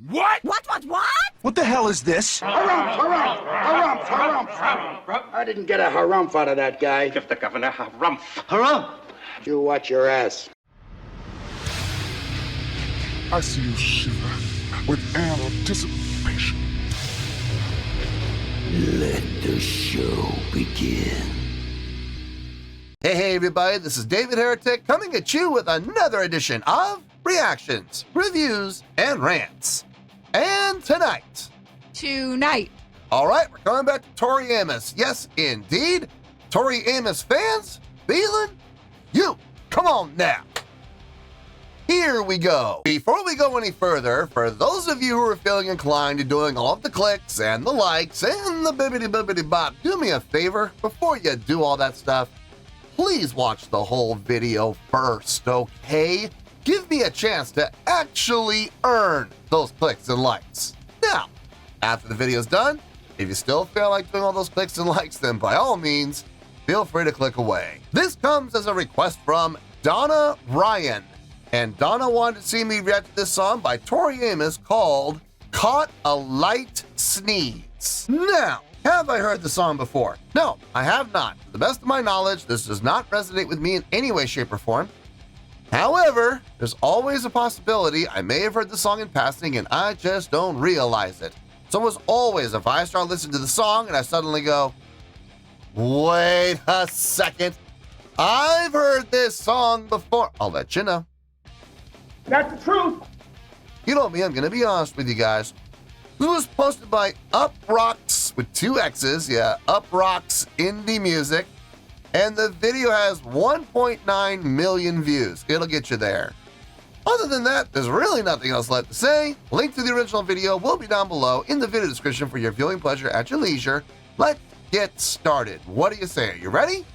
What? What? What the hell is this? Harumph. I didn't get a harumph out of that guy. Give the governor harumph. Harumph! You watch your ass. I see you shiver with anticipation. Let the show begin. Hey everybody, this is David Heretic coming at you with another edition of Reactions, Reviews, and Rants. And tonight, all right, we're coming back to Tori Amos. Yes, indeed, Tori Amos fans, feeling you. Come on now. Here we go. Before we go any further, for those of you who are feeling inclined to doing all of the clicks and the likes and the bibbidi bop, do me a favor before you do all that stuff. Please watch the whole video first, okay? Give me a chance to actually earn those clicks and likes. Now, after the video's done, if you still feel like doing all those clicks and likes, then by all means, feel free to click away. This comes as a request from Donna Ryan. And Donna wanted to see me react to this song by Tori Amos called A Lite Sneeze. Now, have I heard the song before? No, I have not. To the best of my knowledge, this does not resonate with me in any way, shape, or form. However, there's always a possibility I may have heard the song in passing and I just don't realize it. So as always, if I start listening to the song and I suddenly go, wait a second, I've heard this song before, I'll let you know. That's the truth. You know me, I'm going to be honest with you guys. This was posted by Uprocks with 2 X's, yeah, Uprocks Indie Music, and the video has 1.9 million views. It'll get you there. Other than that, there's really nothing else left to say. Link to the original video will be down below in the video description for your viewing pleasure at your leisure. Let's get started. What do you say? Are you ready?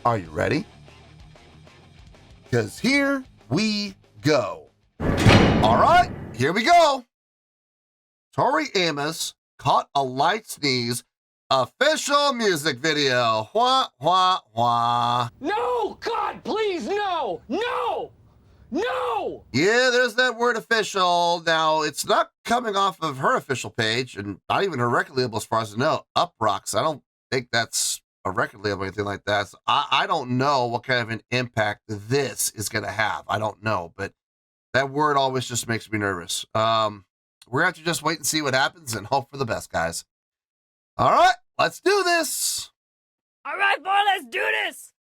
Are you ready? Because here we go. All right, here we go. Tori Amos, A Lite Sneeze, official music video. Wah, wah, wah. No! God, please, no! No! No! Yeah, there's that word official. Now, it's not coming off of her official page, and not even her record label as far as I know. Uprocks, I don't think that's a record label or anything like that. So I don't know what kind of an impact this is going to have. I don't know, but that word always just makes me nervous. We're going to have to just wait and see what happens and hope for the best, guys. All right, let's do this. All right, boy, let's do this.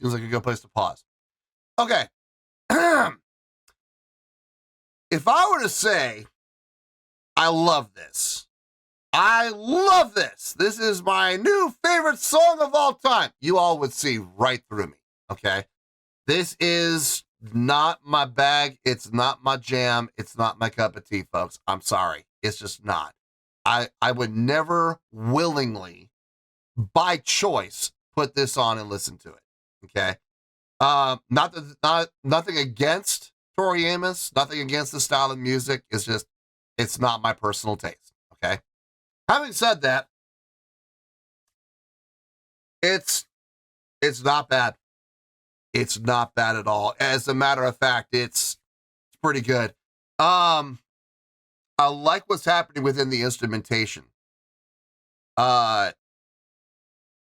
Seems like a good place to pause. Okay. If I were to say, I love this. I love this. This is my new favorite song of all time. You all would see right through me, okay? This is not my bag. It's not my jam. It's not my cup of tea, folks. I'm sorry. It's just not. I would never willingly, by choice, put this on and listen to it, okay? Nothing against Tori Amos, nothing against the style of music. It's just, it's not my personal taste, okay? Having said that, it's not bad. It's not bad at all. As a matter of fact, it's pretty good. I like what's happening within the instrumentation.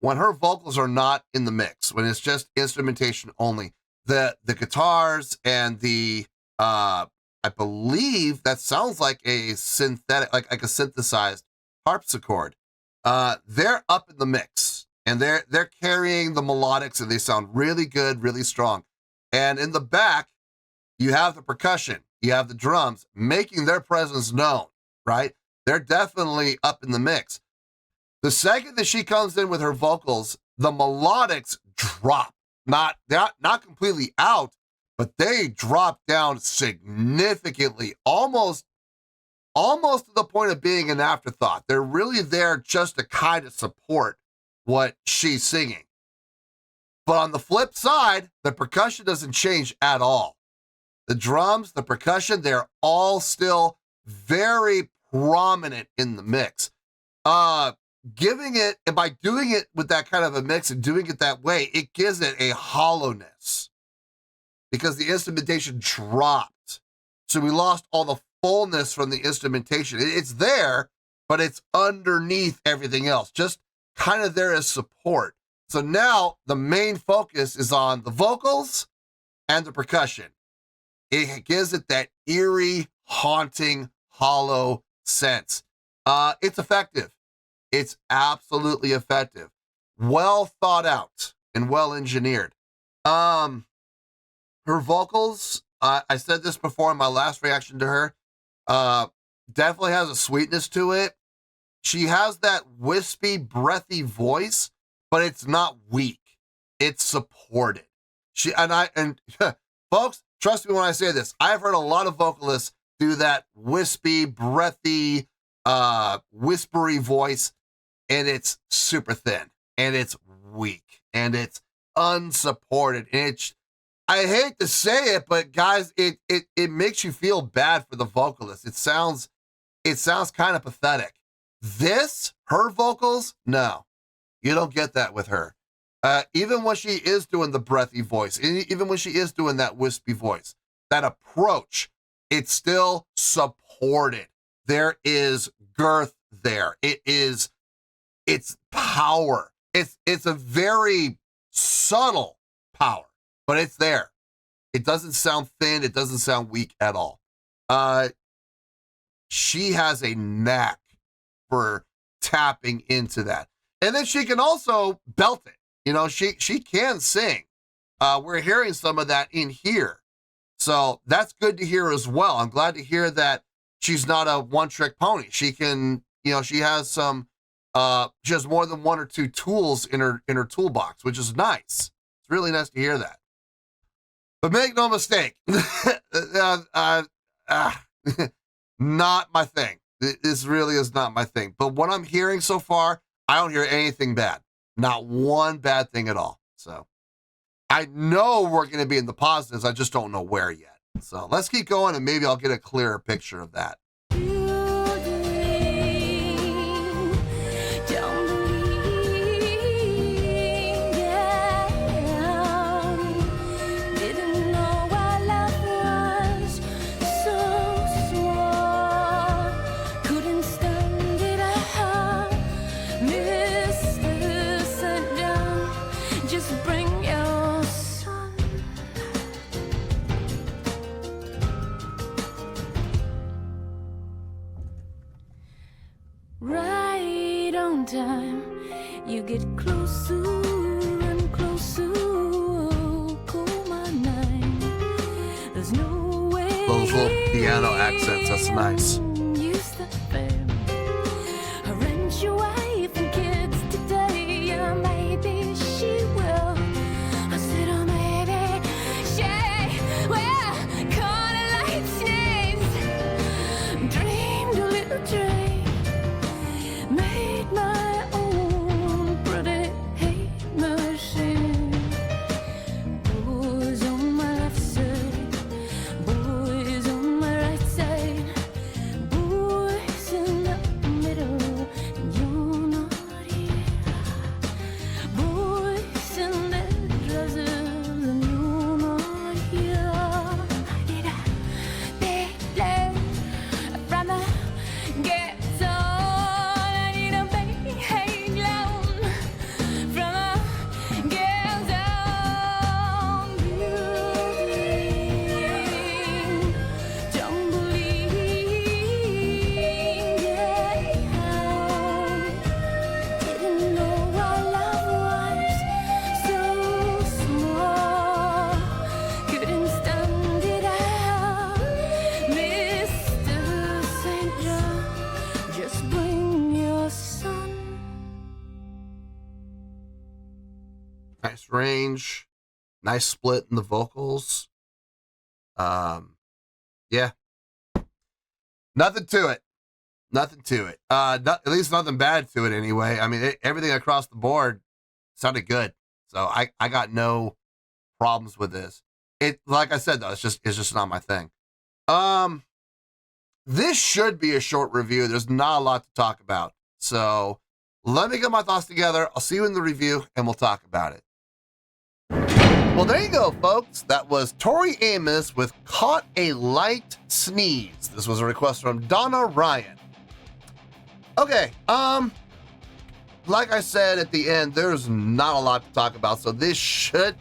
When her vocals are not in the mix, when it's just instrumentation only, the guitars and the I believe that sounds like a synthetic, like a synthesized harpsichord. They're up in the mix, and they're carrying the melodics, and they sound really good, really strong. And in the back, you have the percussion, you have the drums making their presence known, right? They're definitely up in the mix. The second that she comes in with her vocals, the melodics drop. They're not completely out, but they drop down significantly, almost to the point of being an afterthought. They're really there just to kind of support what she's singing. But on the flip side, the percussion doesn't change at all. The drums, the percussion, they're all still very prominent in the mix. Giving it, and by doing it with that kind of a mix and doing it that way, it gives it a hollowness because the instrumentation dropped. So we lost all the fullness from the instrumentation. It's there, but it's underneath everything else, just kind of there as support. So now the main focus is on the vocals and the percussion. It gives it that eerie, haunting, hollow sense. It's effective. It's absolutely effective. Well thought out and well engineered. Her vocals, I said this before in my last reaction to her, definitely has a sweetness to it. She has that wispy, breathy voice, but it's not weak. It's supported. Folks, trust me when I say this. I've heard a lot of vocalists do that wispy, breathy, whispery voice, and it's super thin, and it's weak, and it's unsupported, and I hate to say it, but guys, it makes you feel bad for the vocalist. It sounds kind of pathetic. Her vocals, no, you don't get that with her. Even when she is doing the breathy voice, even when she is doing that wispy voice, that approach, it's still supported. There is girth there. It's power. It's a very subtle power, but it's there. It doesn't sound thin. It doesn't sound weak at all. She has a knack for tapping into that. And then she can also belt it. You know, she can sing. We're hearing some of that in here. So that's good to hear as well. I'm glad to hear that she's not a one-trick pony. She can, she has some, she has more than one or two tools in her toolbox, which is nice. It's really nice to hear that. But make no mistake, not my thing. This really is not my thing. But what I'm hearing so far, I don't hear anything bad. Not one bad thing at all. So I know we're going to be in the positives. I just don't know where yet. So let's keep going, and maybe I'll get a clearer picture of that. Time, you get closer and closer. those little piano accents. That's nice. Nice range, nice split in the vocals. Yeah, nothing to it. At least nothing bad to it anyway. I mean, everything across the board sounded good. So I got no problems with this. It, like I said though, it's just not my thing. This should be a short review. There's not a lot to talk about. So let me get my thoughts together. I'll see you in the review and we'll talk about it. Well, there you go, folks. That was Tori Amos with Caught a Lite Sneeze. This was a request from Donna Ryan. Okay, like I said at the end, there's not a lot to talk about, so this should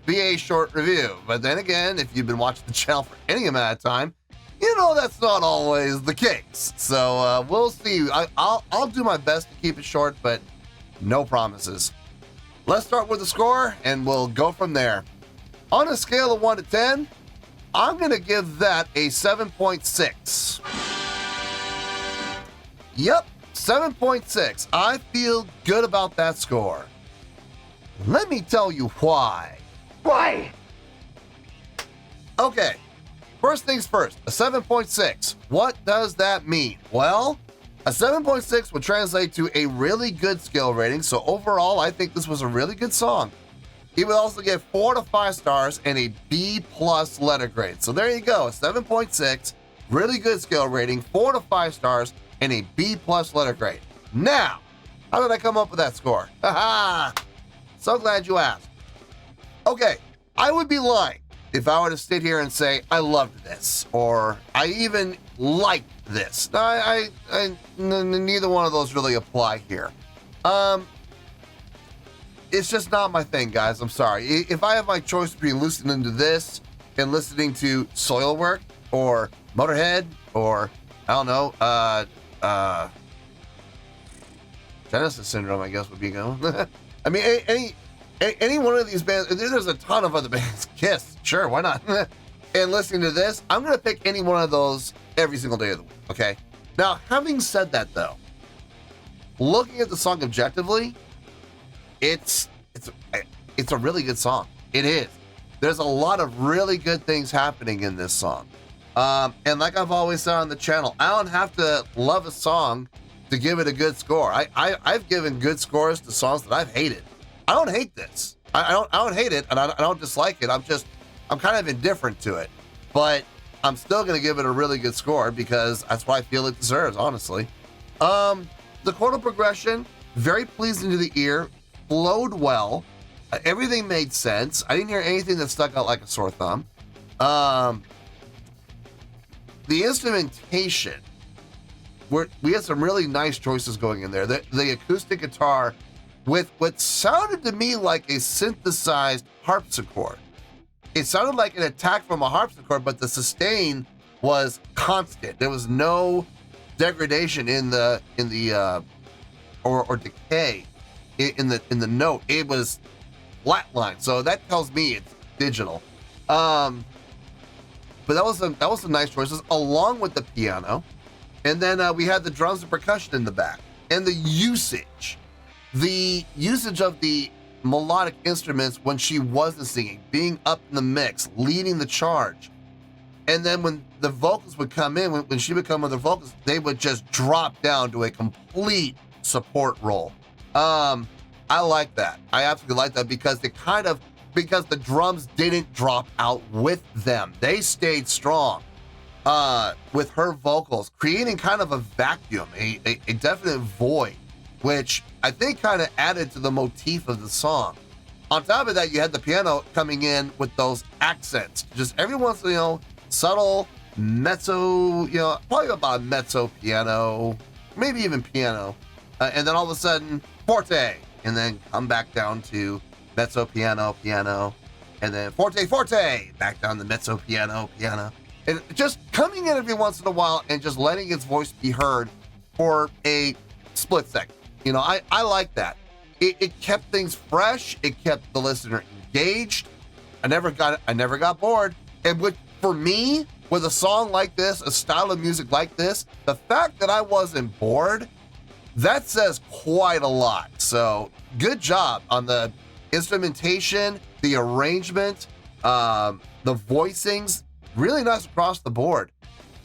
be a short review. But then again, if you've been watching the channel for any amount of time, you know that's not always the case. So we'll see. I'll do my best to keep it short, but no promises. Let's start with the score, and we'll go from there. On a scale of 1 to 10, I'm going to give that a 7.6. Yep, 7.6. I feel good about that score. Let me tell you why. Why? Okay, first things first, a 7.6. What does that mean? Well, a 7.6 would translate to a really good skill rating, so overall, I think this was a really good song. It would also get 4 to 5 stars and a B+ letter grade. So there you go, a 7.6, really good skill rating, 4 to 5 stars, and a B+ letter grade. Now, how did I come up with that score? Haha! So glad you asked. Okay, I would be lying if I were to sit here and say I loved this, or I even liked this. Neither one of those really apply here. It's just not my thing, guys. I'm sorry. If I have my choice between listening to this and listening to Soilwork or Motorhead or I don't know, Genesis Syndrome, I guess would be going. I mean, any one of these bands. There's a ton of other bands. Kiss, sure, why not? And listening to this, I'm gonna pick any one of those every single day of the week. Okay. Now, having said that, though, looking at the song objectively, it's a really good song. It is. There's a lot of really good things happening in this song. And like I've always said on the channel, I don't have to love a song to give it a good score. I've given good scores to songs that I've hated. I don't hate this. I don't hate it, and I don't dislike it. I'm kind of indifferent to it, but I'm still going to give it a really good score because that's what I feel it deserves, honestly. The chordal progression, very pleasing to the ear, flowed well. Everything made sense. I didn't hear anything that stuck out like a sore thumb. The instrumentation, we had some really nice choices going in there. The acoustic guitar with what sounded to me like a synthesized harpsichord. It sounded like an attack from a harpsichord, but the sustain was constant. There was no degradation in the or decay in the note. It was flatline. So that tells me it's digital. but that was some nice choices along with the piano. And then we had the drums and percussion in the back. And the usage of the melodic instruments when she wasn't singing, being up in the mix, leading the charge. And then when the vocals would come in, when she would come with the vocals, they would just drop down to a complete support role. I like that. I absolutely like that because the drums didn't drop out with them. They stayed strong with her vocals, creating kind of a vacuum, a definite void, which I think kind of added to the motif of the song. On top of that, you had the piano coming in with those accents, just every once in a while, subtle mezzo, probably about mezzo piano, maybe even piano, and then all of a sudden forte, and then come back down to mezzo piano, and then forte, back down to mezzo piano, and just coming in every once in a while and just letting its voice be heard for a split second. I like that. It kept things fresh. It kept the listener engaged. I never got bored. And for me, with a song like this, a style of music like this, the fact that I wasn't bored, that says quite a lot. So good job on the instrumentation, the arrangement, the voicings, really nice across the board.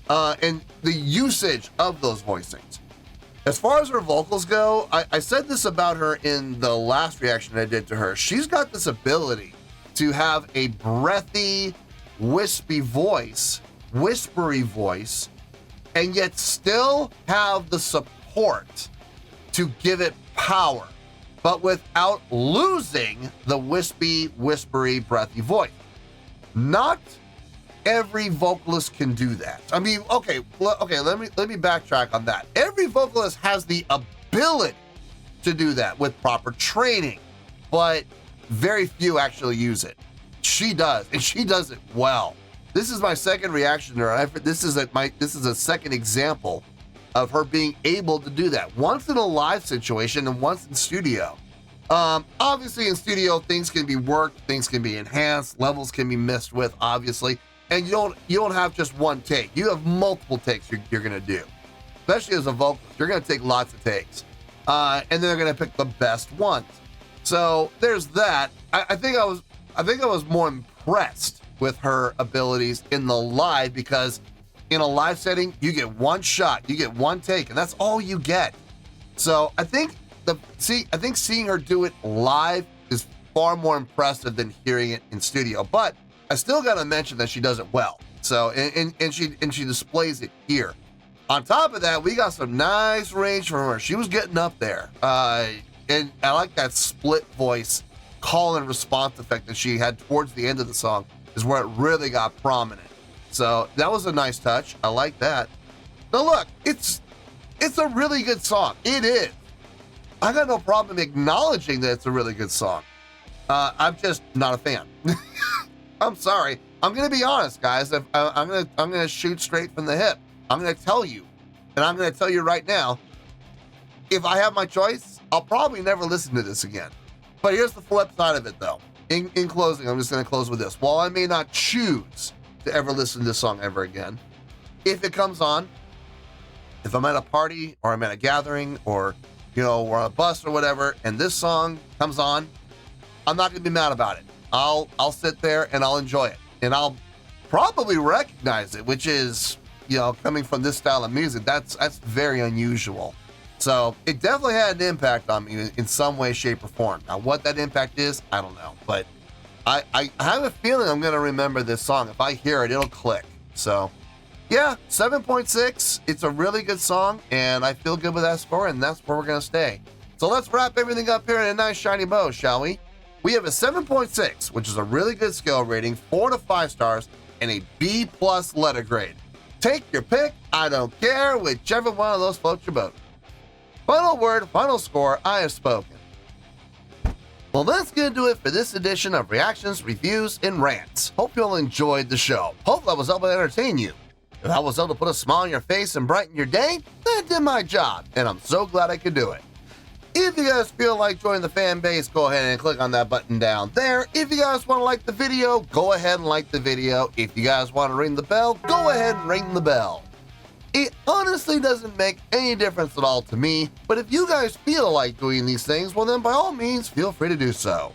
And the usage of those voicings. As far as her vocals go, I said this about her in the last reaction I did to her. She's got this ability to have a breathy, whispery voice, and yet still have the support to give it power, but without losing the wispy, whispery, breathy voice. Not every vocalist can do that. I mean, okay, let me backtrack on that. Every vocalist has the ability to do that with proper training, but very few actually use it. She does, and she does it well. This is my second reaction to her. This is a second example of her being able to do that. Once in a live situation and once in studio. Obviously in studio, things can be worked, things can be enhanced, levels can be messed with, obviously. And you don't have just one take. You have multiple takes you're gonna do. Especially as a vocalist, you're gonna take lots of takes. And then they're gonna pick the best ones. So there's that. I think I was more impressed with her abilities in the live, because in a live setting, you get one shot, you get one take, and that's all you get. So I think seeing her do it live is far more impressive than hearing it in studio. But I still gotta mention that she does it well. So and she displays it here. On top of that, we got some nice range from her. She was getting up there. And I like that split voice call and response effect that she had towards the end of the song, is where it really got prominent. So that was a nice touch. I like that. Now look, it's a really good song. It is. I got no problem acknowledging that it's a really good song. I'm just not a fan. I'm sorry. I'm gonna be honest, guys. I'm gonna shoot straight from the hip. I'm gonna tell you, and I'm gonna tell you right now, if I have my choice, I'll probably never listen to this again. But here's the flip side of it, though. In closing, I'm just gonna close with this. While I may not choose to ever listen to this song ever again, if it comes on, if I'm at a party or I'm at a gathering or we're on a bus or whatever, and this song comes on, I'm not gonna be mad about it. I'll sit there and I'll enjoy it, and I'll probably recognize it, which is, coming from this style of music, that's very unusual. So it definitely had an impact on me in some way, shape, or form. Now, what that impact is, I don't know, but I have a feeling I'm gonna remember this song. If I hear it, it'll click. So yeah, 7.6. It's a really good song, and I feel good with that score, and that's where we're gonna stay. So let's wrap everything up here in a nice shiny bow, shall we? We have a 7.6, which is a really good scale rating, 4 to 5 stars, and a B+ letter grade. Take your pick, I don't care, whichever one of those floats your boat. Final word, final score, I have spoken. Well, that's gonna do it for this edition of Reactions, Reviews, and Rants. Hope you all enjoyed the show. Hopefully I was able to entertain you. If I was able to put a smile on your face and brighten your day, then I did my job, and I'm so glad I could do it. If you guys feel like joining the fan base, go ahead and click on that button down there. If you guys want to like the video, go ahead and like the video. If you guys want to ring the bell, go ahead and ring the bell. It honestly doesn't make any difference at all to me, but if you guys feel like doing these things, well then by all means, feel free to do so.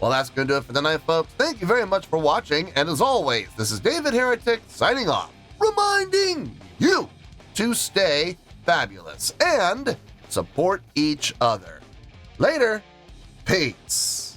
Well, that's going to do it for tonight, folks. Thank you very much for watching, and as always, this is David Heretic signing off, reminding you to stay fabulous and support each other. Later, peace.